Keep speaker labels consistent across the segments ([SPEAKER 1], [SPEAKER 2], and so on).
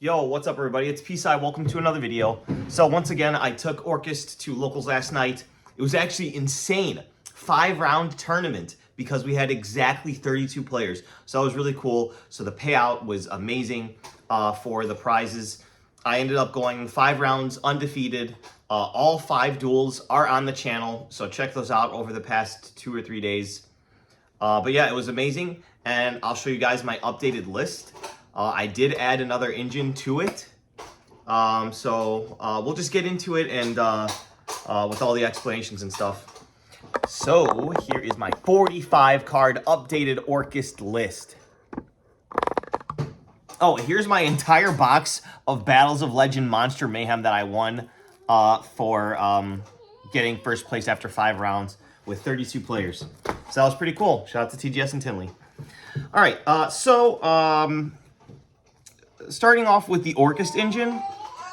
[SPEAKER 1] Yo, what's up everybody? It's Peace-Eye. Welcome to another video. So once again, I took Orcust to locals last night. It was actually insane. 5-round tournament because we had exactly 32 players. So that was really cool. So the payout was amazing for the prizes. I ended up going 5 rounds undefeated. All 5 duels are on the channel. So check those out over the past 2 or 3 days. But yeah, it was amazing. And I'll show you guys my updated list. I did add another engine to it. So we'll just get into it and with all the explanations and stuff. So here is my 45 card updated Orcust list. Oh, here's my entire box of Battles of Legend Monster Mayhem that I won for getting first place after 5 rounds with 32 players. So that was pretty cool. Shout out to TGS and Tinley. All right, starting off with the Orcust engine.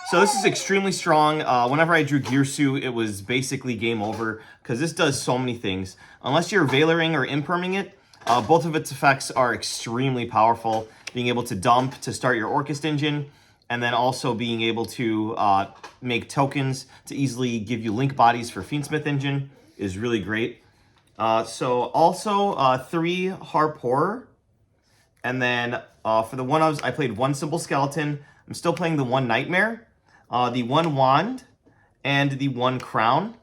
[SPEAKER 1] So this is extremely strong. Whenever I drew Gearsu, it was basically game over because this does so many things. Unless you're Veiling or Imperming it, both of its effects are extremely powerful. Being able to dump to start your Orcust engine, and then also being able to make tokens to easily give you link bodies for Fiendsmith engine is really great. So also 3 Harp Horror. And then for the one-ofs, I played 1 Simple Skeleton. I'm still playing the 1 Nightmare, the 1 Wand, and the 1 Crown.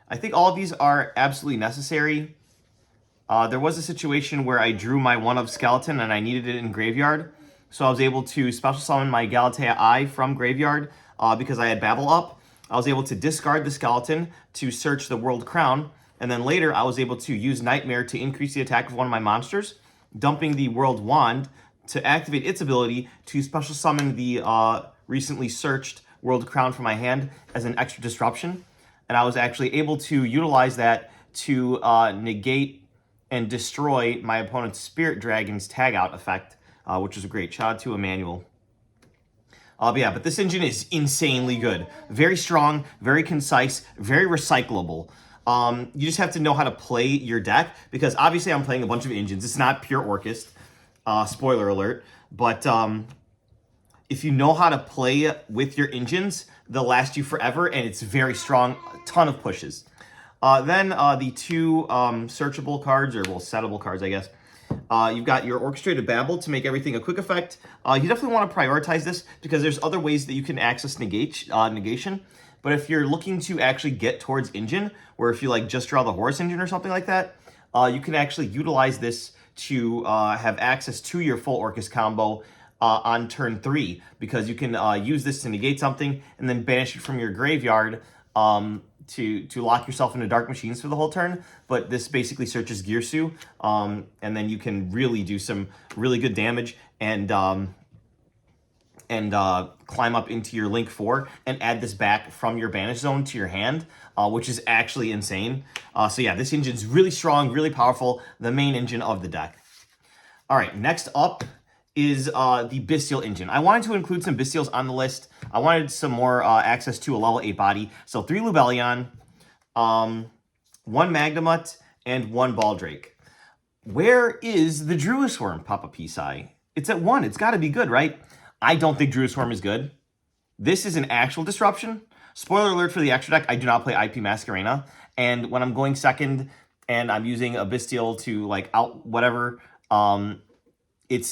[SPEAKER 1] I think all of these are absolutely necessary. There was a situation where I drew my 1-of Skeleton and I needed it in Graveyard. So I was able to special summon my Galatea Eye from Graveyard because I had Babel up. I was able to discard the Skeleton to search the World Crown. And then later I was able to use Nightmare to increase the attack of one of my monsters, dumping the World Wand to activate its ability to special summon the recently searched World Crown from my hand as an extra disruption. And I was actually able to utilize that to negate and destroy my opponent's Spirit Dragon's tag out effect, which was a great. Shout out to Emmanuel. But this engine is insanely good. Very strong, very concise, very recyclable. You just have to know how to play your deck, because obviously I'm playing a bunch of engines. It's not pure Orcust, spoiler alert. But if you know how to play with your engines, they'll last you forever, and it's very strong. A ton of pushes. Then the 2 searchable cards, or well, settable cards, I guess. You've got your Orchestrated Babel to make everything a quick effect. You definitely want to prioritize this because there's other ways that you can access negation. But if you're looking to actually get towards engine, or if you like just draw the Horus engine or something like that, you can actually utilize this to have access to your full Orcust combo on turn 3, because you can use this to negate something and then banish it from your graveyard to lock yourself into Dark Machines for the whole turn. But this basically searches Gearsu, and then you can really do some really good damage and climb up into your Link 4 and add this back from your Banish Zone to your hand, which is actually insane. So yeah, this engine's really strong, really powerful, the main engine of the deck. All right, next up is the Bystial engine. I wanted to include some Bystials on the list. I wanted some more access to a level 8 body. So 3 Lubellion, 1 Magnemut, and 1 Baldrake. Where is the Druisworm, Papa Peace-Eye? It's at 1. It's got to be good, right? I don't think Druisworm is good. This is an actual disruption. Spoiler alert for the extra deck, I do not play IP Masquerena. And when I'm going second and I'm using a Bystial to like out whatever, it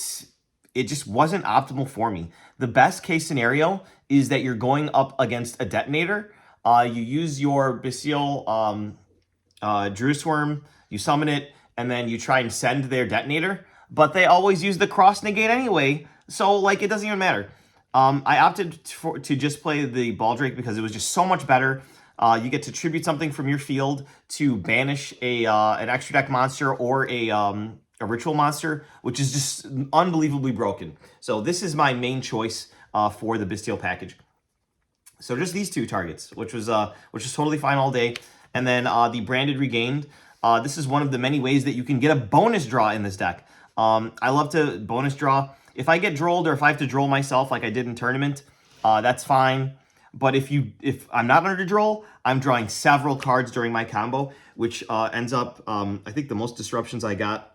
[SPEAKER 1] just wasn't optimal for me. The best case scenario is that you're going up against a detonator. You use your Bystial Druisworm, you summon it, and then you try and send their detonator. But they always use the cross negate anyway, so like it doesn't even matter. I opted to just play the Baldrake because it was just so much better. You get to tribute something from your field to banish an extra deck monster or a ritual monster, which is just unbelievably broken. So this is my main choice for the Bystial package. So just these 2 targets, which was totally fine all day. And then the Branded Regained. This is one of the many ways that you can get a bonus draw in this deck. I love to bonus draw. If I get drolled or if I have to droll myself like I did in tournament, that's fine. But if I'm not under droll, I'm drawing several cards during my combo, which ends up, I think the most disruptions I got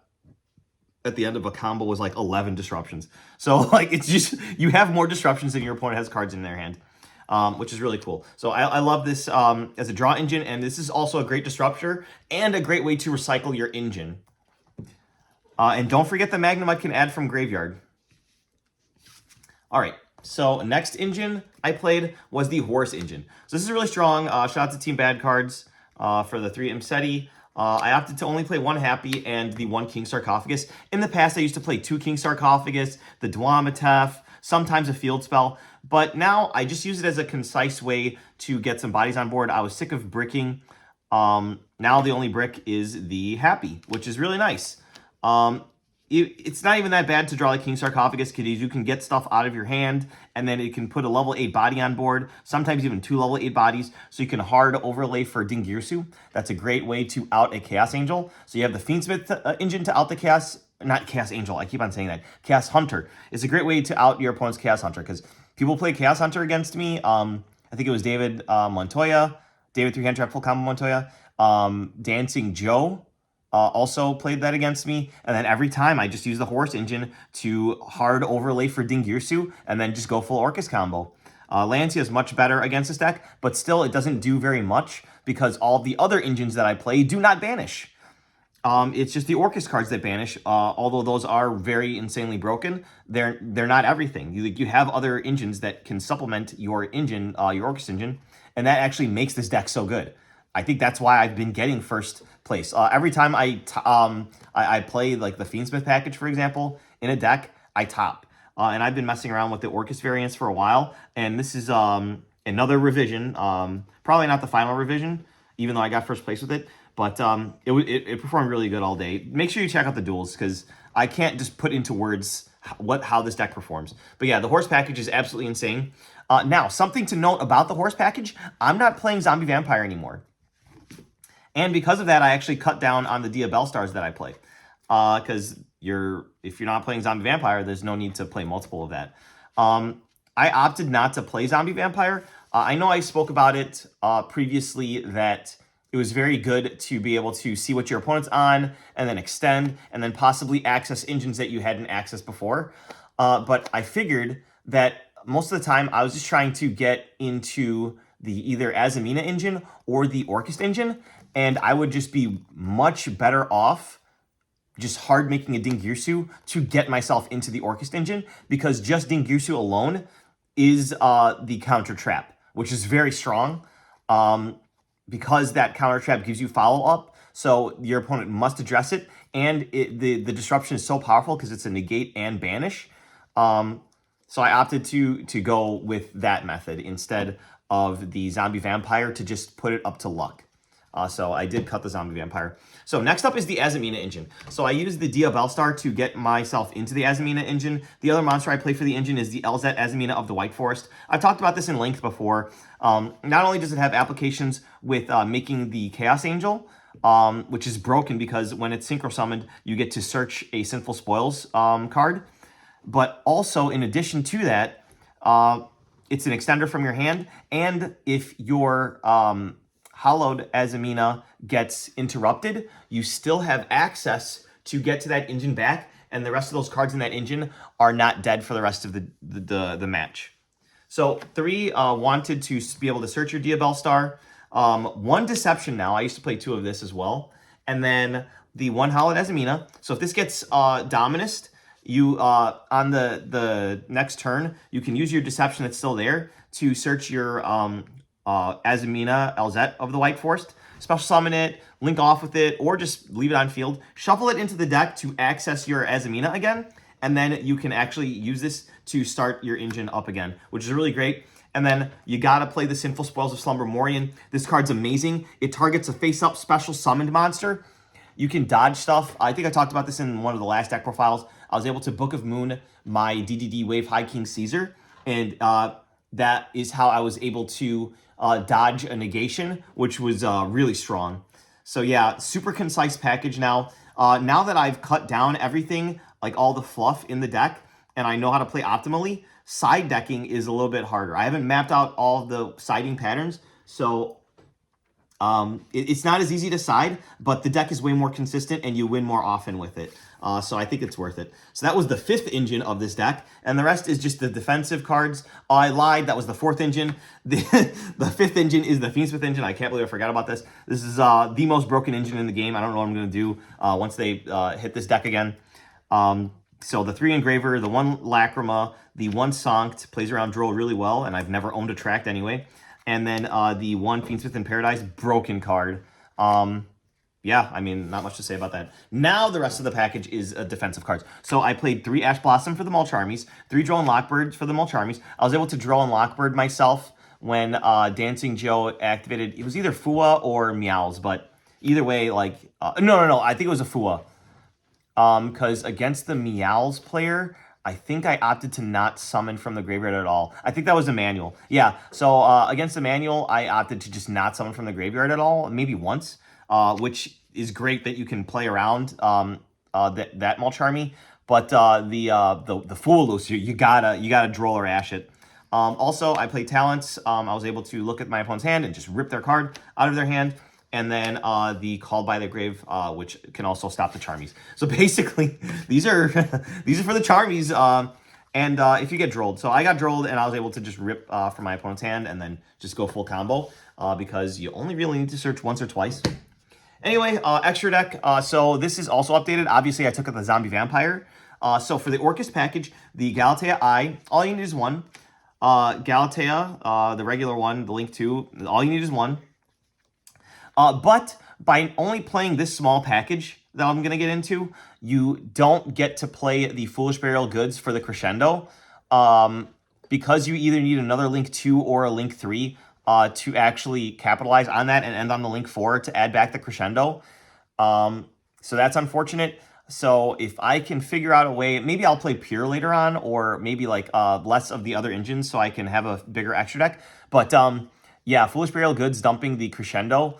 [SPEAKER 1] at the end of a combo was like 11 disruptions. So like it's just, you have more disruptions than your opponent has cards in their hand, which is really cool. So I love this as a draw engine, and this is also a great disruptor and a great way to recycle your engine. And don't forget the Magnemite can add from graveyard. All right, so next engine I played was the Horus engine. So this is really strong. Shout out to Team Bad Cards for the 3 Imseti. I opted to only play 1 Happy and the 1 King Sarcophagus. In the past, I used to play 2 King Sarcophagus, the Dwamatef, sometimes a field spell, but now I just use it as a concise way to get some bodies on board. I was sick of bricking. Now the only brick is the Happy, which is really nice. It's not even that bad to draw like King Sarcophagus, because you can get stuff out of your hand, and then it can put a level 8 body on board, sometimes even 2 level 8 bodies, so you can hard overlay for Dingirsu. That's a great way to out a Chaos Angel. So you have the Fiendsmith engine to out the not Chaos Angel, I keep on saying that, Chaos Hunter. It's a great way to out your opponent's Chaos Hunter, because people play Chaos Hunter against me. I think it was David Montoya, David 3-hand full combo Montoya, Dancing Joe, also played that against me, and then every time I just use the Horus engine to hard overlay for Dingirsu, and then just go full Orcust combo. Lancia is much better against this deck, but still it doesn't do very much because all the other engines that I play do not banish. It's just the Orcust cards that banish, although those are very insanely broken. They're not everything. You have other engines that can supplement your engine, your Orcust engine, and that actually makes this deck so good. I think that's why I've been getting first place. Every time I play like the Fiendsmith package, for example, in a deck, I top. And I've been messing around with the Orcust variants for a while, and this is another revision. Probably not the final revision, even though I got first place with it, but it performed really good all day. Make sure you check out the duels, because I can't just put into words how this deck performs. But yeah, the Horus package is absolutely insane. Now, something to note about the Horus package, I'm not playing Zombie Vampire anymore. And because of that, I actually cut down on the Diabell Stars that I play. Because if you're not playing Zombie Vampire, there's no need to play multiple of that. I opted not to play Zombie Vampire. I know I spoke about it previously, that it was very good to be able to see what your opponent's on, and then extend, and then possibly access engines that you hadn't accessed before. But I figured that most of the time I was just trying to get into the either Azamina engine or the Orcust engine, and I would just be much better off just hard making a Dingirsu to get myself into the Orcust engine, because just Dingirsu alone is the counter trap, which is very strong, because that counter trap gives you follow-up, so your opponent must address it, and the disruption is so powerful because it's a negate and banish. So I opted to go with that method instead of the Zombie Vampire, to just put it up to luck. So I did cut the Zombie Vampire. So next up is the Azamina engine. So I used the Diabell Star to get myself into the Azamina engine. The other monster I play for the engine is the LZ Azamina of the White Forest. I've talked about this in length before. Not only does it have applications with making the Chaos Angel, which is broken because when it's synchro summoned, you get to search a Sinful Spoils card. But also, in addition to that, it's an extender from your hand, and if your Hallowed Azamina gets interrupted, you still have access to get to that engine back, and the rest of those cards in that engine are not dead for the rest of the match. So 3 wanted to be able to search your Diabell Star. 1 Deception now. I used to play 2 of this as well. And then the 1 Hallowed Azamina. So if this gets Dominus, you on the next turn, you can use your Deception that's still there to search your Azamina LZ of the White Forest, special summon it, link off with it, or just leave it on field. Shuffle it into the deck to access your Azamina again, and then you can actually use this to start your engine up again, which is really great. And then you gotta play the Sinful Spoils of Slumber Morion. This card's amazing. It targets a face-up special summoned monster. You can dodge stuff. I think I talked about this in one of the last deck profiles. I was able to Book of Moon my DDD Wave High King Caesar, and that is how I was able to dodge a negation, which was really strong. So yeah, super concise package now. Now that I've cut down everything, like all the fluff in the deck, and I know how to play optimally, side decking is a little bit harder. I haven't mapped out all of the siding patterns, so It's not as easy to side, but the deck is way more consistent and you win more often with it. So I think it's worth it. So that was the 5th engine of this deck, and the rest is just the defensive cards. I lied, that was the 4th engine. The 5th engine is the Fiendsmith engine. I can't believe I forgot about this. This is the most broken engine in the game. I don't know what I'm going to do once they hit this deck again. So the 3 Engraver, the 1 Lacrima, the 1 Sanct, plays around Droll really well, and I've never owned a Tract anyway. And then the 1 Fiendsmith in Paradise, broken card. Yeah, I mean, not much to say about that. Now the rest of the package is defensive cards. So I played 3 Ash Blossom for the Mulch Armies, 3 Droll and Lockbird for the Mulch Armies. I was able to Droll and Lockbird myself when Dancing Joe activated. It was either Fua or Meows, but either way, like... No, I think it was a Fua. Because against the Meows player... I think I opted to not summon from the graveyard at all. I think that was a manual. Yeah, so against the manual, I opted to just not summon from the graveyard at all, maybe once, which is great that you can play around that Mulch Army. But the Fool Loose, you gotta Droll or Ash it. Also, I played Talents. I was able to look at my opponent's hand and just rip their card out of their hand. And then the Called by the Grave, which can also stop the Charmies. So basically, these are for the Charmies. And if you get Drolled. So I got Drolled, and I was able to just rip from my opponent's hand and then just go full combo. Because you only really need to search once or twice. Anyway, extra deck. So this is also updated. Obviously, I took up the Zombie Vampire. So for the Orcust package, the Galatea Eye, all you need is 1. Galatea, the regular one, the Link 2, all you need is 1. But by only playing this small package that I'm going to get into, you don't get to play the Foolish Burial Goods for the Crescendo, because you either need another Link 2 or a Link 3 to actually capitalize on that and end on the Link 4 to add back the Crescendo. So that's unfortunate. So if I can figure out a way, maybe I'll play Pure later on, or maybe like less of the other engines so I can have a bigger extra deck. But yeah, Foolish Burial Goods dumping the Crescendo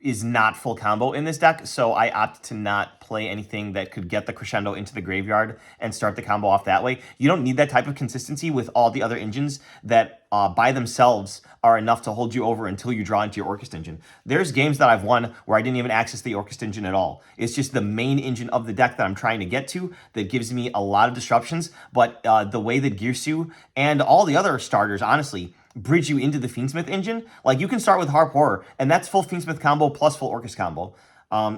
[SPEAKER 1] is not full combo in this deck, so I opted to not play anything that could get the Crescendo into the graveyard and start the combo off that way. You don't need that type of consistency with all the other engines that by themselves are enough to hold you over until you draw into your Orcust engine. There's games that I've won where I didn't even access the Orcust engine at all. It's just the main engine of the deck that I'm trying to get to that gives me a lot of disruptions, but the way that Girsu and all the other starters, honestly, bridge you into the Fiendsmith engine. Like, you can start with Harp Horror, and that's full Fiendsmith combo plus full Orcust combo.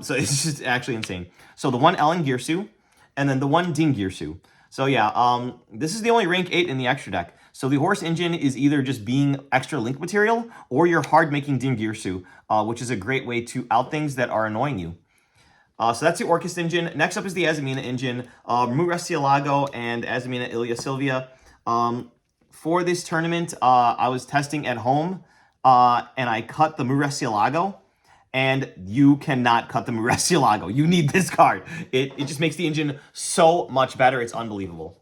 [SPEAKER 1] So it's just actually insane. So the 1 Ellen Girsu, and then the 1 Ding Girsu. So yeah, this is the only rank 8 in the extra deck. So the Horus engine is either just being extra link material, or you're hard making Ding Girsu, which is a great way to out things that are annoying you. So that's the Orcust engine. Next up is the Azamina engine. Remove Restialago and Azamina Ilia Sylvia. For this tournament, I was testing at home, and I cut the Murecielago, and you cannot cut the Murecielago. You need this card. It just makes the engine so much better. It's unbelievable.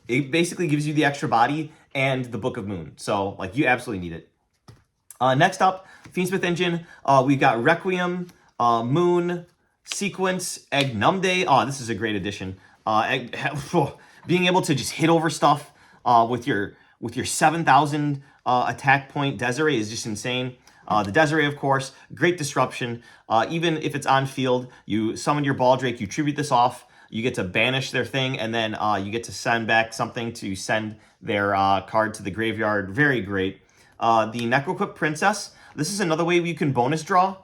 [SPEAKER 1] It basically gives you the extra body and the Book of Moon. So, like, you absolutely need it. Next up, Fiendsmith engine. We've got Requiem, Moon, Sequence, Egnumde. Oh, this is a great addition. Being able to just hit over stuff with your 7,000 attack point Desiree is just insane. The Desiree, of course, great disruption. Even if it's on field, you summon your Baldrake, you tribute this off, you get to banish their thing, and then you get to send back something to send their card to the graveyard. Very great. The Necroquip Princess. This is another way you can bonus draw.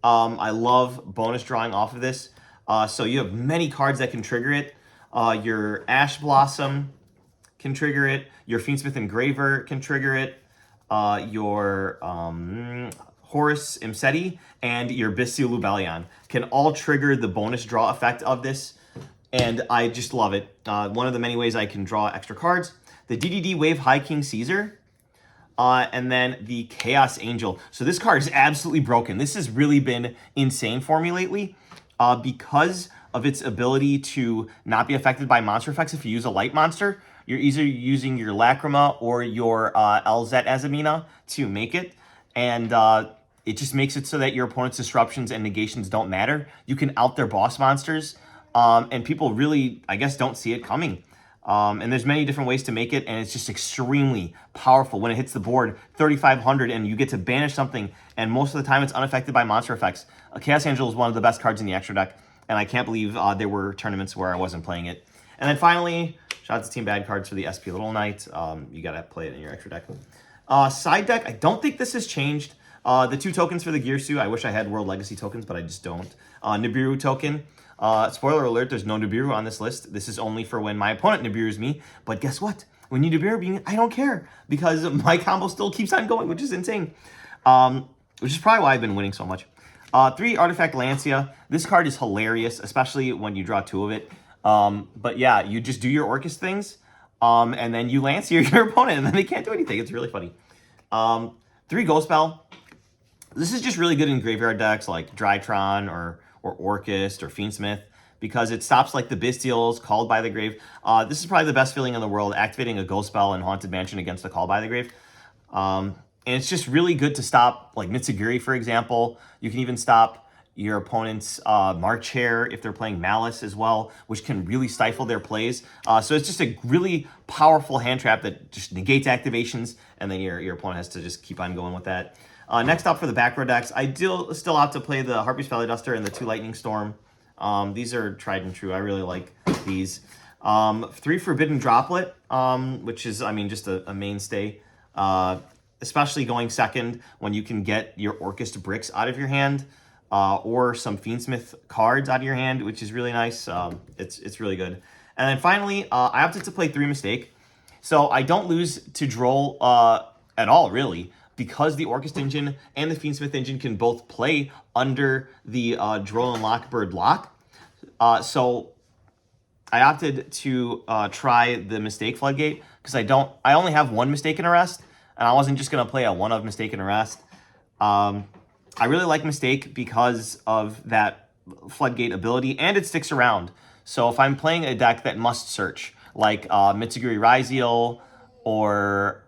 [SPEAKER 1] I love bonus drawing off of this. So you have many cards that can trigger it. Your Ash Blossom can trigger it. Your Fiendsmith Engraver can trigger it. Your Horus Imseti and your Bystial Lubellion can all trigger the bonus draw effect of this. And I just love it. One of the many ways I can draw extra cards. The DDD Wave High King Caesar. And then the Chaos Angel. So this card is absolutely broken. This has really been insane for me lately. Because of its ability to not be affected by monster effects if you use a light monster. You're either using your Lacrima or your LZ Azamina to make it. And it just makes it so that your opponent's disruptions and negations don't matter. You can out their boss monsters. And people really, I guess, don't see it coming. And there's many different ways to make it, and it's just extremely powerful when it hits the board 3,500 and you get to banish something, and most of the time it's unaffected by monster effects. Chaos Angel is one of the best cards in the extra deck, and I can't believe there were tournaments where I wasn't playing it. And then finally, shout out to Team Bad Cards for the SP Little Knight. You gotta play it in your extra deck. Side deck, I don't think this has changed. The 2 tokens for the Gearsu, I wish I had World Legacy tokens, but I just don't. Nibiru token. Spoiler alert, there's no Nibiru on this list. This is only for when my opponent Nibirus me. But guess what? When you Nibiru me, I don't care, because my combo still keeps on going, which is insane. Which is probably why I've been winning so much. 3 Artifact Lancia. This card is hilarious, especially when you draw 2 of it. But yeah, you just do your Orcust things, and then you Lancia your opponent, and then they can't do anything. It's really funny. 3 Ghost Bell. This is just really good in graveyard decks like Drytron or Orcust or Fiendsmith, because it stops like the Bystials, Called by the Grave. This is probably the best feeling in the world, activating a Ghost Spell in Haunted Mansion against the Called by the Grave. And it's just really good to stop like Mitsuguri, for example. You can even stop your opponent's March Hare if they're playing Malice as well, which can really stifle their plays. So it's just a really powerful hand trap that just negates activations, and then your opponent has to just keep on going with that. Next up for the back row decks, I still have to play the Harpy's Valley Duster and the 2 Lightning Storm. These are tried and true. I really like these. 3 Forbidden Droplet, which is, I mean, just a mainstay. Especially going second when you can get your Orcust bricks out of your hand, or some Fiendsmith cards out of your hand, which is really nice. It's really good. And then finally, I opted to play 3 Mistake. So I don't lose to Droll at all, really, because the Orcust engine and the Fiendsmith engine can both play under the Droll and Lockbird lock. So I opted to try the Mistake Floodgate, because I only have 1 Mistaken Arrest, and I wasn't just going to play a 1 of Mistaken Arrest. I really like Mistake because of that Floodgate ability, and it sticks around. So if I'm playing a deck that must search, like Mitsuguri Ryziel or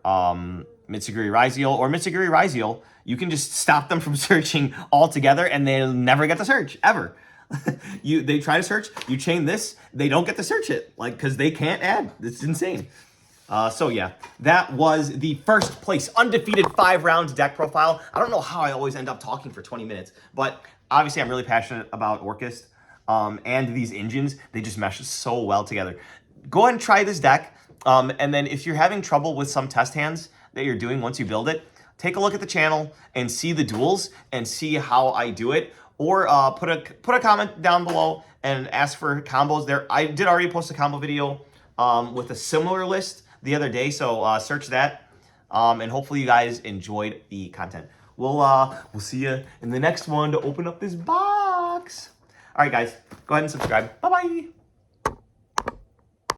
[SPEAKER 1] Mitsuguri Ryziel, you can just stop them from searching altogether, and they'll never get to search, ever. They try to search, you chain this, they don't get to search it, like, because they can't add. It's insane. So yeah, that was the first place undefeated 5-round deck profile. I don't know how I always end up talking for 20 minutes, but obviously I'm really passionate about Orcust, and these engines. They just mesh so well together. Go ahead and try this deck, and then if you're having trouble with some test hands that you're doing once you build it, take a look at the channel and see the duels and see how I do it, or put a comment down below and ask for combos there. I did already post a combo video with a similar list the other day, so search that, and hopefully you guys enjoyed the content. We'll see you in the next one to open up this box. All right, guys, go ahead and subscribe. Bye-bye.